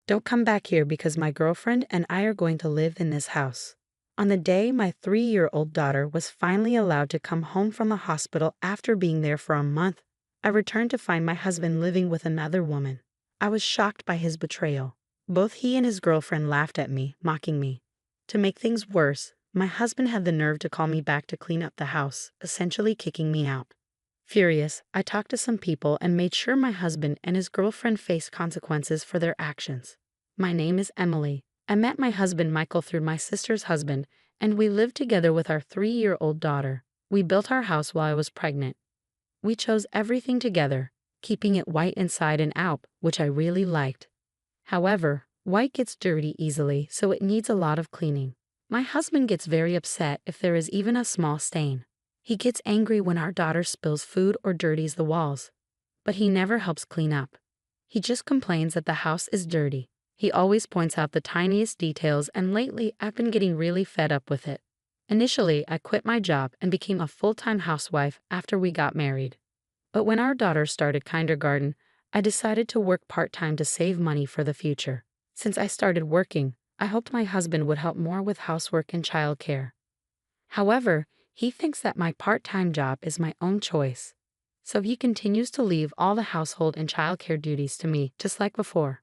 Don't come back here because my girlfriend and I are going to live in this house." On the day my 3-year-old daughter was finally allowed to come home from the hospital after being there for a month, I returned to find my husband living with another woman. I was shocked by his betrayal. Both he and his girlfriend laughed at me, mocking me. To make things worse, my husband had the nerve to call me back to clean up the house, essentially kicking me out. Furious, I talked to some people and made sure my husband and his girlfriend faced consequences for their actions. My name is Emily. I met my husband Michael through my sister's husband, and we lived together with our 3-year-old daughter. We built our house while I was pregnant. We chose everything together, keeping it white inside and out, which I really liked. However, white gets dirty easily, so it needs a lot of cleaning. My husband gets very upset if there is even a small stain. He gets angry when our daughter spills food or dirties the walls. But he never helps clean up. He just complains that the house is dirty. He always points out the tiniest details, and lately I've been getting really fed up with it. Initially, I quit my job and became a full-time housewife after we got married. But when our daughter started kindergarten, I decided to work part-time to save money for the future. Since I started working, I hoped my husband would help more with housework and childcare. However, he thinks that my part-time job is my own choice. So he continues to leave all the household and childcare duties to me, just like before.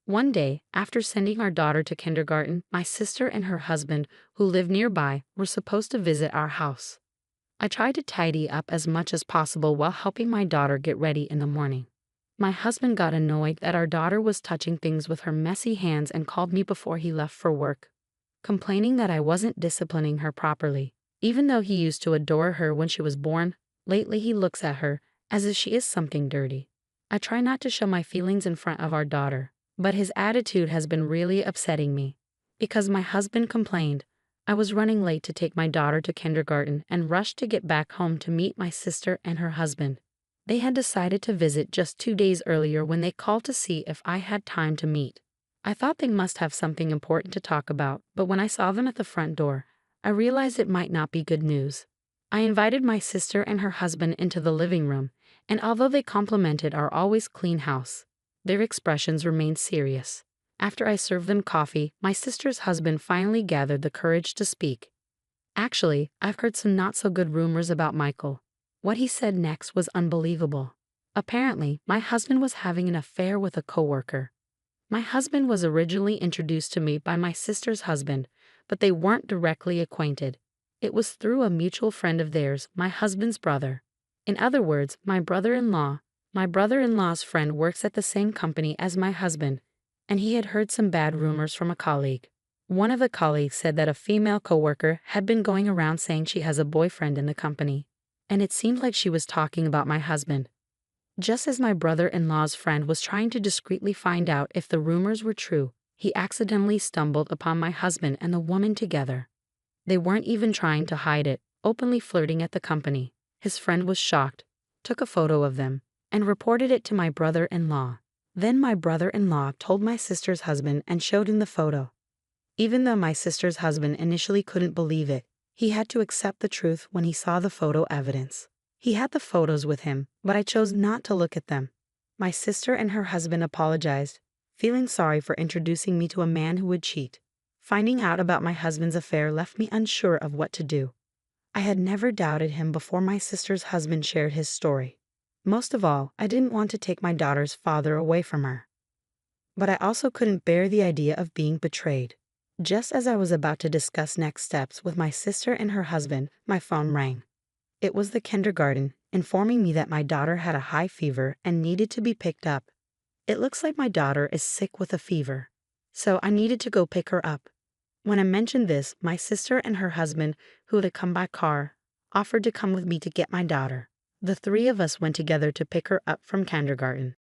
One day, after sending our daughter to kindergarten, my sister and her husband, who live nearby, were supposed to visit our house. I tried to tidy up as much as possible while helping my daughter get ready in the morning. My husband got annoyed that our daughter was touching things with her messy hands and called me before he left for work, complaining that I wasn't disciplining her properly. Even though he used to adore her when she was born, lately he looks at her as if she is something dirty. I try not to show my feelings in front of our daughter, but his attitude has been really upsetting me. Because my husband complained, I was running late to take my daughter to kindergarten and rushed to get back home to meet my sister and her husband. They had decided to visit just 2 days earlier when they called to see if I had time to meet. I thought they must have something important to talk about, but when I saw them at the front door, I realized it might not be good news. I invited my sister and her husband into the living room, and although they complimented our always clean house, their expressions remained serious. After I served them coffee, my sister's husband finally gathered the courage to speak. "Actually, I've heard some not-so-good rumors about Michael." What he said next was unbelievable. Apparently, my husband was having an affair with a coworker. My husband was originally introduced to me by my sister's husband, but they weren't directly acquainted. It was through a mutual friend of theirs, my husband's brother. In other words, my brother-in-law. My brother-in-law's friend works at the same company as my husband, and he had heard some bad rumors from a colleague. One of the colleagues said that a female coworker had been going around saying she has a boyfriend in the company, and it seemed like she was talking about my husband. Just as my brother-in-law's friend was trying to discreetly find out if the rumors were true, he accidentally stumbled upon my husband and the woman together. They weren't even trying to hide it, openly flirting at the company. His friend was shocked, took a photo of them, and reported it to my brother-in-law. Then my brother-in-law told my sister's husband and showed him the photo. Even though my sister's husband initially couldn't believe it, he had to accept the truth when he saw the photo evidence. He had the photos with him, but I chose not to look at them. My sister and her husband apologized, feeling sorry for introducing me to a man who would cheat. Finding out about my husband's affair left me unsure of what to do. I had never doubted him before my sister's husband shared his story. Most of all, I didn't want to take my daughter's father away from her. But I also couldn't bear the idea of being betrayed. Just as I was about to discuss next steps with my sister and her husband, my phone rang. It was the kindergarten, informing me that my daughter had a high fever and needed to be picked up. It looks like my daughter is sick with a fever, so I needed to go pick her up. When I mentioned this, my sister and her husband, who had come by car, offered to come with me to get my daughter. The 3 of us went together to pick her up from kindergarten.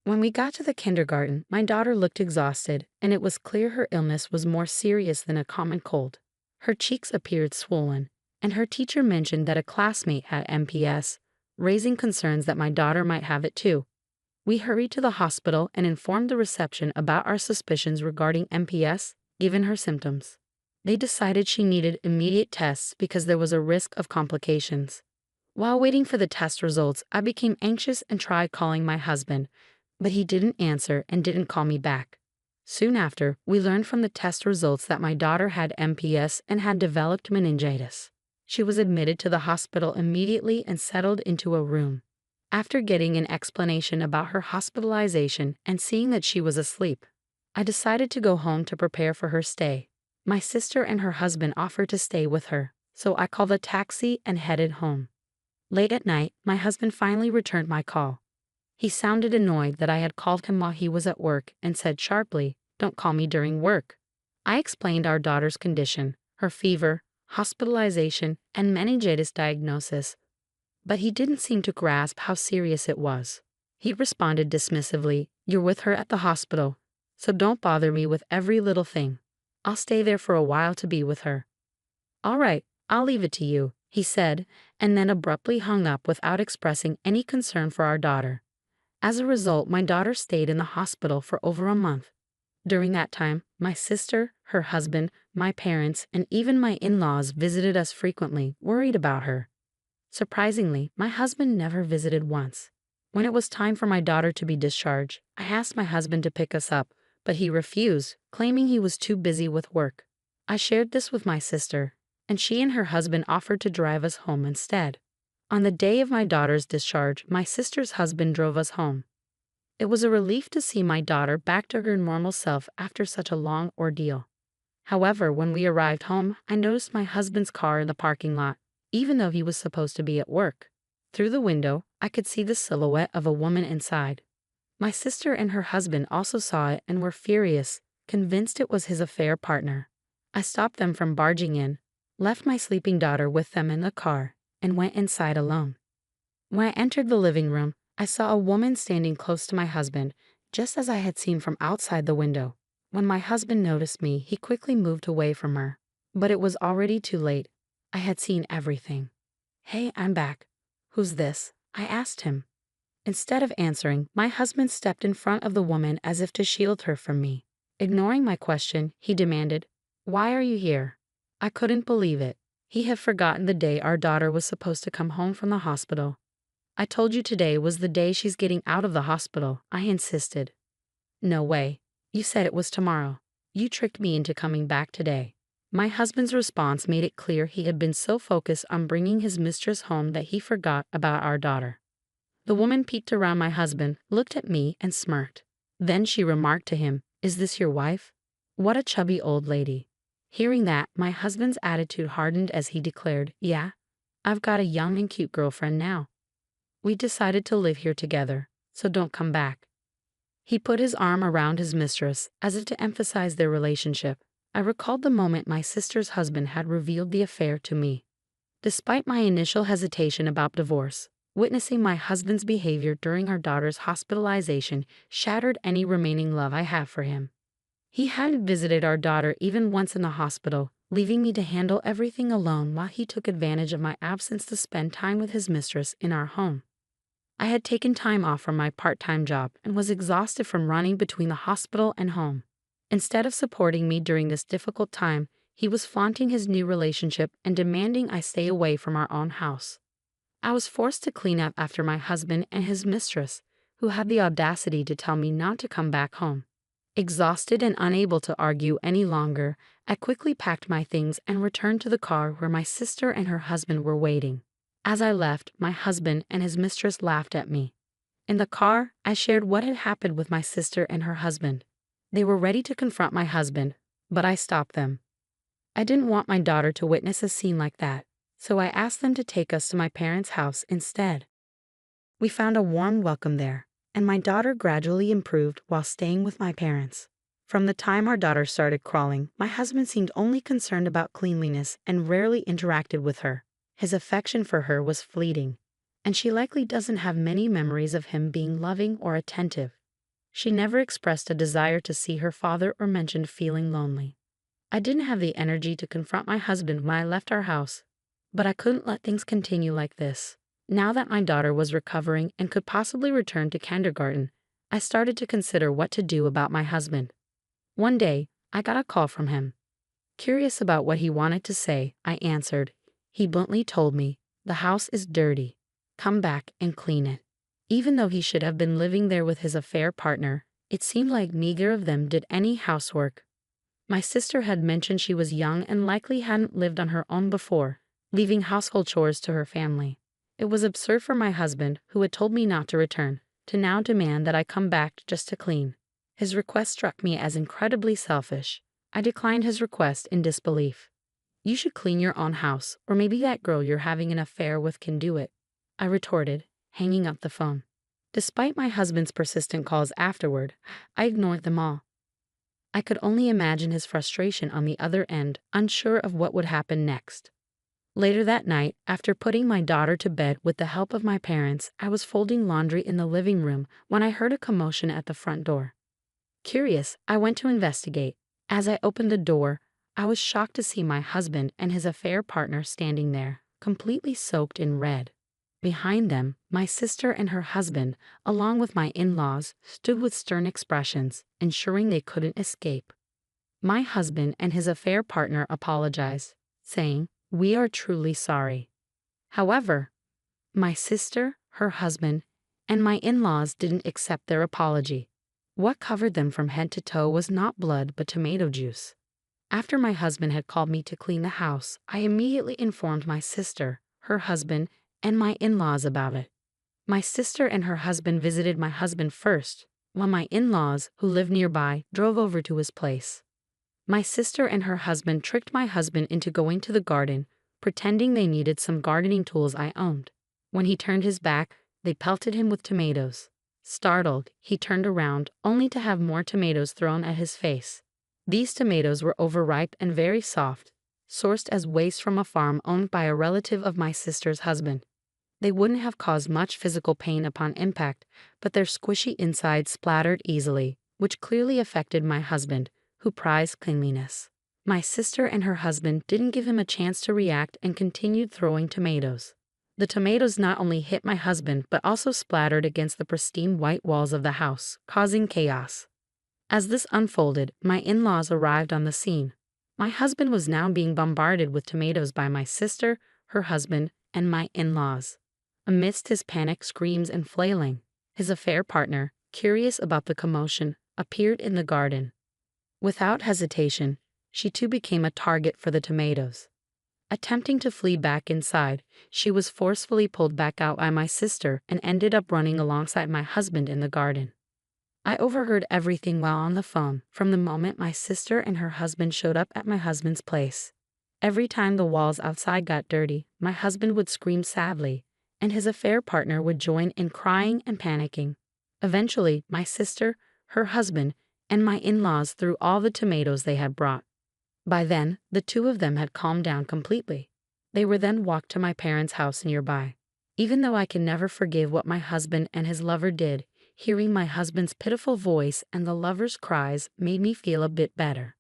When we got to the kindergarten, my daughter looked exhausted, and it was clear her illness was more serious than a common cold. Her cheeks appeared swollen, and her teacher mentioned that a classmate had MPS, raising concerns that my daughter might have it too. We hurried to the hospital and informed the reception about our suspicions regarding MPS, given her symptoms. They decided she needed immediate tests because there was a risk of complications. While waiting for the test results, I became anxious and tried calling my husband, but he didn't answer and didn't call me back. Soon after, we learned from the test results that my daughter had MPS and had developed meningitis. She was admitted to the hospital immediately and settled into a room. After getting an explanation about her hospitalization and seeing that she was asleep, I decided to go home to prepare for her stay. My sister and her husband offered to stay with her, so I called a taxi and headed home. Late at night, my husband finally returned my call. He sounded annoyed that I had called him while he was at work and said sharply, "Don't call me during work." I explained our daughter's condition, her fever, hospitalization, and meningitis diagnosis, but he didn't seem to grasp how serious it was. He responded dismissively, "You're with her at the hospital, so don't bother me with every little thing. I'll stay there for a while to be with her." "All right, I'll leave it to you," he said, and then abruptly hung up without expressing any concern for our daughter. As a result, my daughter stayed in the hospital for over a month. During that time, my sister, her husband, my parents, and even my in-laws visited us frequently, worried about her. Surprisingly, my husband never visited once. When it was time for my daughter to be discharged, I asked my husband to pick us up, but he refused, claiming he was too busy with work. I shared this with my sister, and she and her husband offered to drive us home instead. On the day of my daughter's discharge, my sister's husband drove us home. It was a relief to see my daughter back to her normal self after such a long ordeal. However, when we arrived home, I noticed my husband's car in the parking lot, even though he was supposed to be at work. Through the window, I could see the silhouette of a woman inside. My sister and her husband also saw it and were furious, convinced it was his affair partner. I stopped them from barging in, left my sleeping daughter with them in the car, and went inside alone. When I entered the living room, I saw a woman standing close to my husband, just as I had seen from outside the window. When my husband noticed me, he quickly moved away from her. But it was already too late. I had seen everything. "Hey, I'm back. Who's this?" I asked him. Instead of answering, my husband stepped in front of the woman as if to shield her from me. Ignoring my question, he demanded, "Why are you here?" I couldn't believe it. He had forgotten the day our daughter was supposed to come home from the hospital. "I told you today was the day she's getting out of the hospital," I insisted. "No way. You said it was tomorrow. You tricked me into coming back today." My husband's response made it clear he had been so focused on bringing his mistress home that he forgot about our daughter. The woman peeked around my husband, looked at me, and smirked. Then she remarked to him, "Is this your wife?" What a chubby old lady. Hearing that, my husband's attitude hardened as he declared, "Yeah, I've got a young and cute girlfriend now. We decided to live here together, so don't come back." He put his arm around his mistress, as if to emphasize their relationship. I recalled the moment my sister's husband had revealed the affair to me. Despite my initial hesitation about divorce, witnessing my husband's behavior during our daughter's hospitalization shattered any remaining love I have for him. He hadn't visited our daughter even once in the hospital, leaving me to handle everything alone while he took advantage of my absence to spend time with his mistress in our home. I had taken time off from my part-time job and was exhausted from running between the hospital and home. Instead of supporting me during this difficult time, he was flaunting his new relationship and demanding I stay away from our own house. I was forced to clean up after my husband and his mistress, who had the audacity to tell me not to come back home. Exhausted and unable to argue any longer, I quickly packed my things and returned to the car where my sister and her husband were waiting. As I left, my husband and his mistress laughed at me. In the car, I shared what had happened with my sister and her husband. They were ready to confront my husband, but I stopped them. I didn't want my daughter to witness a scene like that, so I asked them to take us to my parents' house instead. We found a warm welcome there, and my daughter gradually improved while staying with my parents. From the time our daughter started crawling, my husband seemed only concerned about cleanliness and rarely interacted with her. His affection for her was fleeting, and she likely doesn't have many memories of him being loving or attentive. She never expressed a desire to see her father or mentioned feeling lonely. I didn't have the energy to confront my husband when I left our house, but I couldn't let things continue like this. Now that my daughter was recovering and could possibly return to kindergarten, I started to consider what to do about my husband. One day, I got a call from him. Curious about what he wanted to say, I answered. He bluntly told me, "The house is dirty. Come back and clean it." Even though he should have been living there with his affair partner, It seemed like neither of them did any housework. My sister had mentioned she was young and likely hadn't lived on her own before, leaving household chores to her family. It was absurd for my husband, who had told me not to return, to now demand that I come back just to clean. His request struck me as incredibly selfish. I declined his request in disbelief. "You should clean your own house, or maybe that girl you're having an affair with can do it," I retorted, hanging up the phone. Despite my husband's persistent calls afterward, I ignored them all. I could only imagine his frustration on the other end, unsure of what would happen next. Later that night, after putting my daughter to bed with the help of my parents, I was folding laundry in the living room when I heard a commotion at the front door. Curious, I went to investigate. As I opened the door, I was shocked to see my husband and his affair partner standing there, completely soaked in red. Behind them, my sister and her husband, along with my in-laws, stood with stern expressions, ensuring they couldn't escape. My husband and his affair partner apologized, saying, "We are truly sorry." However, my sister, her husband, and my in-laws didn't accept their apology. What covered them from head to toe was not blood but tomato juice. After my husband had called me to clean the house, I immediately informed my sister, her husband, and my in-laws about it. My sister and her husband visited my husband first, while my in-laws, who lived nearby, drove over to his place. My sister and her husband tricked my husband into going to the garden, pretending they needed some gardening tools I owned. When he turned his back, they pelted him with tomatoes. Startled, he turned around, only to have more tomatoes thrown at his face. These tomatoes were overripe and very soft, sourced as waste from a farm owned by a relative of my sister's husband. They wouldn't have caused much physical pain upon impact, but their squishy insides splattered easily, which clearly affected my husband, who prized cleanliness. My sister and her husband didn't give him a chance to react and continued throwing tomatoes. The tomatoes not only hit my husband but also splattered against the pristine white walls of the house, causing chaos. As this unfolded, my in-laws arrived on the scene. My husband was now being bombarded with tomatoes by my sister, her husband, and my in-laws. Amidst his panic screams and flailing, his affair partner, curious about the commotion, appeared in the garden. Without hesitation, she too became a target for the tomatoes. Attempting to flee back inside, she was forcefully pulled back out by my sister and ended up running alongside my husband in the garden. I overheard everything while on the phone from the moment my sister and her husband showed up at my husband's place. Every time the walls outside got dirty, my husband would scream sadly, and his affair partner would join in crying and panicking. Eventually, my sister, her husband, and my in-laws threw all the tomatoes they had brought. By then, the two of them had calmed down completely. They were then walked to my parents' house nearby. Even though I can never forgive what my husband and his lover did, hearing my husband's pitiful voice and the lover's cries made me feel a bit better.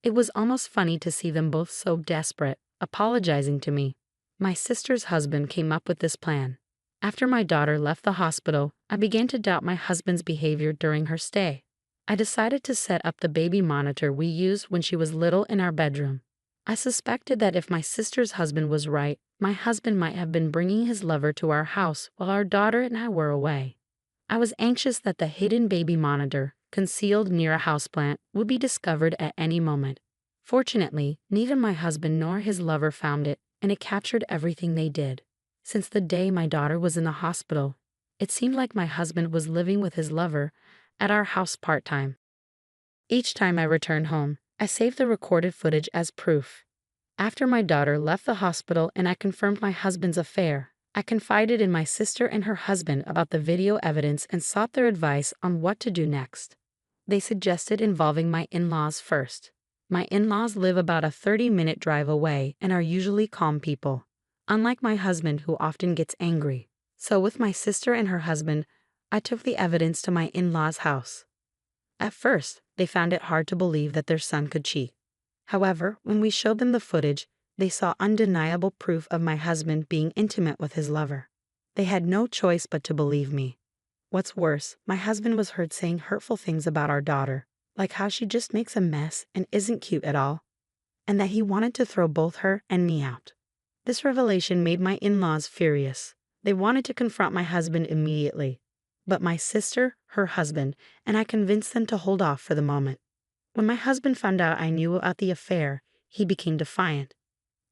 It was almost funny to see them both so desperate, apologizing to me. My sister's husband came up with this plan. After my daughter left the hospital, I began to doubt my husband's behavior during her stay. I decided to set up the baby monitor we used when she was little in our bedroom. I suspected that if my sister's husband was right, my husband might have been bringing his lover to our house while our daughter and I were away. I was anxious that the hidden baby monitor, concealed near a houseplant, would be discovered at any moment. Fortunately, neither my husband nor his lover found it, and it captured everything they did. Since the day my daughter was in the hospital, it seemed like my husband was living with his lover at our house part-time. Each time I returned home, I saved the recorded footage as proof. After my daughter left the hospital and I confirmed my husband's affair, I confided in my sister and her husband about the video evidence and sought their advice on what to do next. They suggested involving my in-laws first. My in-laws live about a 30-minute drive away and are usually calm people, unlike my husband who often gets angry. So with my sister and her husband, I took the evidence to my in-laws' house. At first, they found it hard to believe that their son could cheat. However, when we showed them the footage, they saw undeniable proof of my husband being intimate with his lover. They had no choice but to believe me. What's worse, my husband was heard saying hurtful things about our daughter, like how she just makes a mess and isn't cute at all, and that he wanted to throw both her and me out. This revelation made my in-laws furious. They wanted to confront my husband immediately. but my sister, her husband, and I convinced them to hold off for the moment. When my husband found out I knew about the affair, he became defiant.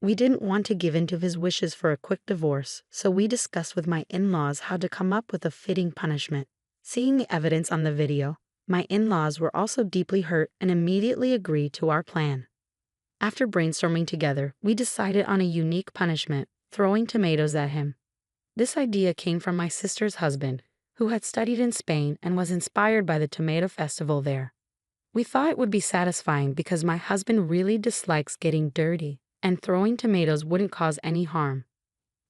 We didn't want to give in to his wishes for a quick divorce, so we discussed with my in-laws how to come up with a fitting punishment. Seeing the evidence on the video, my in-laws were also deeply hurt and immediately agreed to our plan. After brainstorming together, we decided on a unique punishment: throwing tomatoes at him. This idea came from my sister's husband, who had studied in Spain and was inspired by the tomato festival there. We thought it would be satisfying because my husband really dislikes getting dirty, and throwing tomatoes wouldn't cause any harm.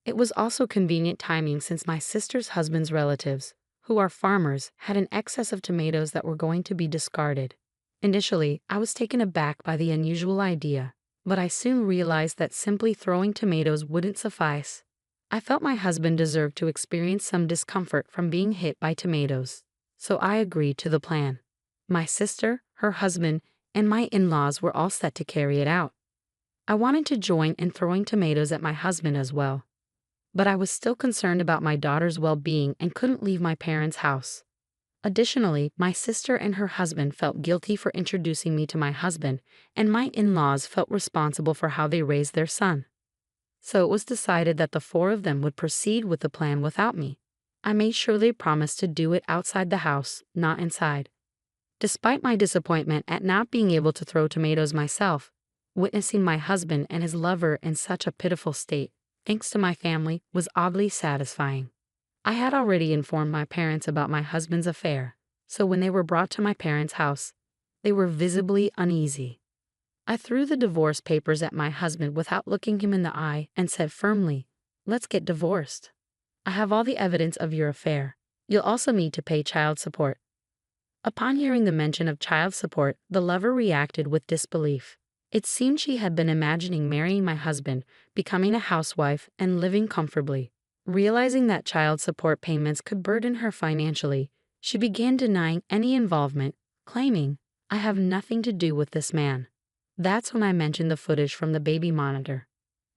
It was also convenient timing since my sister's husband's relatives, who are farmers, had an excess of tomatoes that were going to be discarded. Initially, I was taken aback by the unusual idea, but I soon realized that simply throwing tomatoes wouldn't suffice. I felt my husband deserved to experience some discomfort from being hit by tomatoes, so I agreed to the plan. My sister, her husband, and my in-laws were all set to carry it out. I wanted to join in throwing tomatoes at my husband as well, but I was still concerned about my daughter's well-being and couldn't leave my parents' house. Additionally, my sister and her husband felt guilty for introducing me to my husband, and my in-laws felt responsible for how they raised their son. So it was decided that the four of them would proceed with the plan without me. I made sure they promised to do it outside the house, not inside. Despite my disappointment at not being able to throw tomatoes myself, witnessing my husband and his lover in such a pitiful state, thanks to my family, was oddly satisfying. I had already informed my parents about my husband's affair, so when they were brought to my parents' house, they were visibly uneasy. I threw the divorce papers at my husband without looking him in the eye and said firmly, "Let's get divorced. I have all the evidence of your affair. You'll also need to pay child support." Upon hearing the mention of child support, the lover reacted with disbelief. It seemed she had been imagining marrying my husband, becoming a housewife, and living comfortably. Realizing that child support payments could burden her financially, she began denying any involvement, claiming, "I have nothing to do with this man." That's when I mentioned the footage from the baby monitor.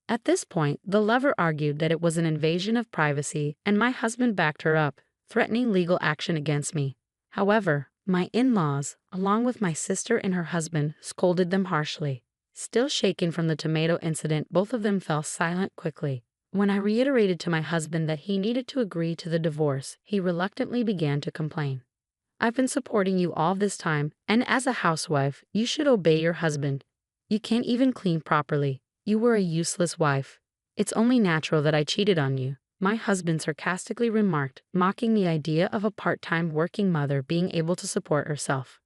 At this point, the lover argued that it was an invasion of privacy, and my husband backed her up, threatening legal action against me. However, my in-laws, along with my sister and her husband, scolded them harshly. Still shaken from the tomato incident, both of them fell silent quickly. When I reiterated to my husband that he needed to agree to the divorce, he reluctantly began to complain. "I've been supporting you all this time, and as a housewife, you should obey your husband. You can't even clean properly. You were a useless wife. It's only natural that I cheated on you," my husband sarcastically remarked, mocking the idea of a part-time working mother being able to support herself.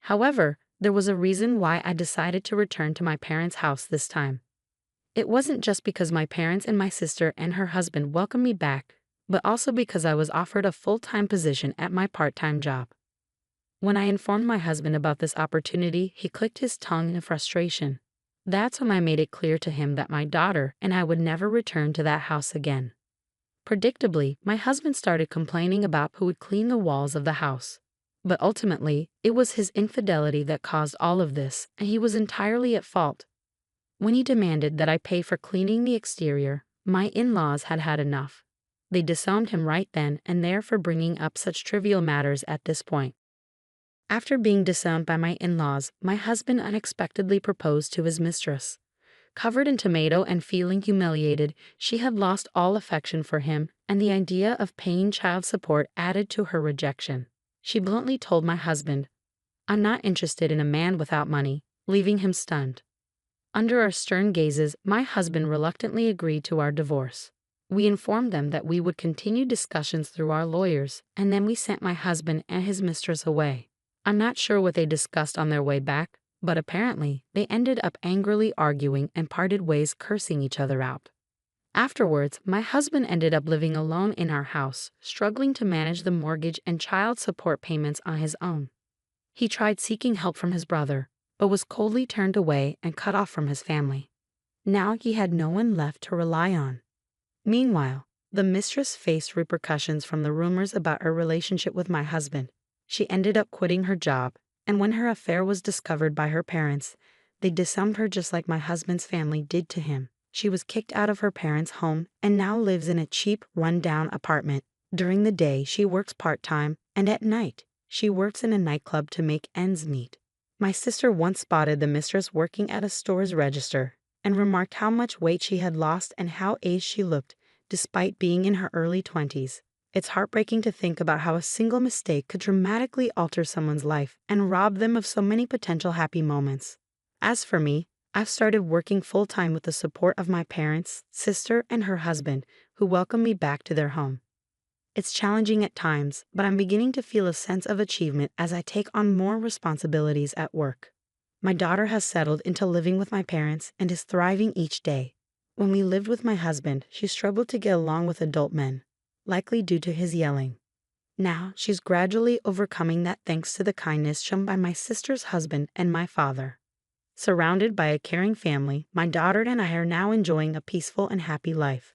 However, there was a reason why I decided to return to my parents' house this time. It wasn't just because my parents and my sister and her husband welcomed me back, but also because I was offered a full-time position at my part-time job. When I informed my husband about this opportunity, he clicked his tongue in frustration. That's when I made it clear to him that my daughter and I would never return to that house again. Predictably, my husband started complaining about who would clean the walls of the house. But ultimately, it was his infidelity that caused all of this, and he was entirely at fault. When he demanded that I pay for cleaning the exterior, my in-laws had had enough. They disowned him right then and there for bringing up such trivial matters at this point. After being disowned by my in-laws, my husband unexpectedly proposed to his mistress. Covered in tomato and feeling humiliated, she had lost all affection for him, and the idea of paying child support added to her rejection. She bluntly told my husband, "I'm not interested in a man without money," leaving him stunned. Under our stern gazes, my husband reluctantly agreed to our divorce. We informed them that we would continue discussions through our lawyers, and then we sent my husband and his mistress away. I'm not sure what they discussed on their way back, but apparently they ended up angrily arguing and parted ways, cursing each other out. Afterwards, my husband ended up living alone in our house, struggling to manage the mortgage and child support payments on his own. He tried seeking help from his brother, but was coldly turned away and cut off from his family. Now he had no one left to rely on. Meanwhile, the mistress faced repercussions from the rumors about her relationship with my husband. She ended up quitting her job, and when her affair was discovered by her parents, they disowned her just like my husband's family did to him. She was kicked out of her parents' home and now lives in a cheap, run-down apartment, During the day, she works part-time, and at night, she works in a nightclub to make ends meet. My sister once spotted the mistress working at a store's register and remarked how much weight she had lost and how aged she looked, despite being in her early 20s. It's heartbreaking to think about how a single mistake could dramatically alter someone's life and rob them of so many potential happy moments. As for me, I've started working full-time with the support of my parents, sister, and her husband, who welcome me back to their home. It's challenging at times, but I'm beginning to feel a sense of achievement as I take on more responsibilities at work. My daughter has settled into living with my parents and is thriving each day. When we lived with my husband, she struggled to get along with adult men, likely due to his yelling. Now, she's gradually overcoming that thanks to the kindness shown by my sister's husband and my father. Surrounded by a caring family, my daughter and I are now enjoying a peaceful and happy life.